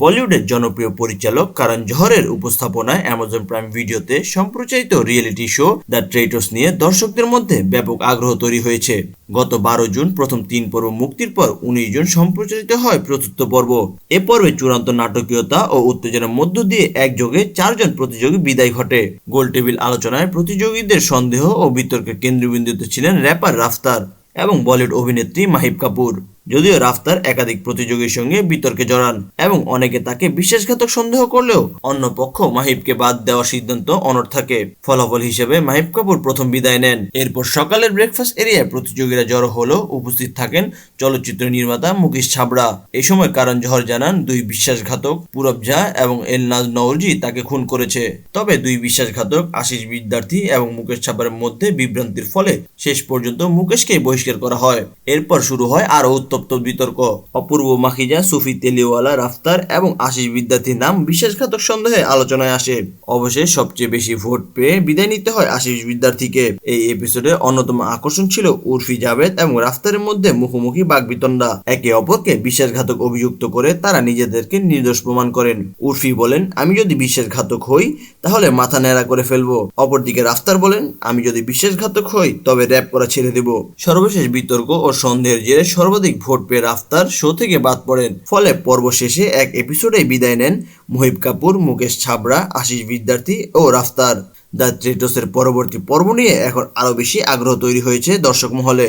বলিউডের জনপ্রিয় পরিচালক করণ জোহরের উপস্থাপনায় অ্যামাজন প্রাইম ভিডিওতে সম্প্রচারিত রিয়েলিটি শো দ্য ট্রেইটর্স নিয়ে দর্শকদের মধ্যে ব্যাপক আগ্রহ তৈরি হয়েছে। গত 12 জুন প্রথম 3 পর্ব মুক্তির পর 19 জুন সম্প্রচারিত হয় চতুর্থ পর্ব। এ পর্বে চূড়ান্ত নাটকীয়তা ও উত্তেজনার মধ্য দিয়ে একযোগে 4 জন প্রতিযোগী বিদায় ঘটে। গোল টেবিল আলোচনায় প্রতিযোগীদের সন্দেহ ও বিতর্কের কেন্দ্রবিন্দুতে ছিলেন র্যাপার রাফতার এবং বলিউড অভিনেত্রী মাহিব কাপুর। যদিও রাফতার একাধিক প্রতিযোগীর সঙ্গে বিতর্কে জড়ান এবং অনেকে তাকে বিশ্বাসঘাতক সন্দেহ করলেও অন্য পক্ষ মাহিবকে বাদ দেওয়ার সিদ্ধান্ত অনড় থাকে। ফলাফল হিসেবে মাহিব কাপুর প্রথম বিদায় নেন। এরপর সকালের ব্রেকফাস্ট এরিয়ায় প্রতিযোগীরা জড়ো হলেও উপস্থিত থাকেন চলচ্চিত্র নির্মাতা মুকেশ ছাবড়া। এই সময় করণ জোহর জানান, দুই বিশ্বাসঘাতক পূরব ঝা এবং এলনাজ নওরজি তাকে খুন করেছে। তবে দুই বিশ্বাসঘাতক আশিস বিদ্যার্থী এবং মুকেশ ছাবড়ার মধ্যে বিভ্রান্তির ফলে শেষ পর্যন্ত মুকেশকেই বহিষ্কার করা হয়। এরপর শুরু হয় আরও উত্তপ্ত বিতর্ক। অপূর্ব মাখিজা, সুফি তেলিওয়ালা, রাফতার এবং আশিস বিদ্যার্থীর নাম বিশ্বাসঘাতক সন্দেহে আলোচনায় আসে। অবশেষে সবচেয়ে বেশি ভোট পেয়ে বিদায় নিতে হয় আশিস বিদ্যার্থীকে। এই এপিসোডে অন্যতম আকর্ষণ ছিল উর্ফি জাভেদ এবং রাফতারের মধ্যে মুখোমুখি বাগবিতণ্ডা। একে অপরকে বিশ্বাসঘাতক অভিযুক্ত করে তারা নিজেদেরকে নির্দোষ প্রমাণ করেন। উর্ফি বলেন, আমি যদি বিশ্বাসঘাতক হই তাহলে মাথা ন্যাড়া করে ফেলবো। অপরদিকে রাফতার বলেন, আমি যদি বিশ্বাসঘাতক হই তবে র‍্যাপ করা ছেড়ে দেব। সর্বশেষ বিতর্ক ও সন্দেহের জেরে সর্বাধিক ভোট পেয়ে রাফতার শো থেকে বাদ পড়েন। ফলে পর্ব শেষে এক এপিসোডে বিদায় নেন মাহিব কাপুর, মুকেশ ছাবড়া, আশিস বিদ্যার্থী ও রাফতার। দ্য ট্রেইটর্সের পরবর্তী পর্ব নিয়ে এখন আরও বেশি আগ্রহ তৈরি হয়েছে দর্শক মহলে।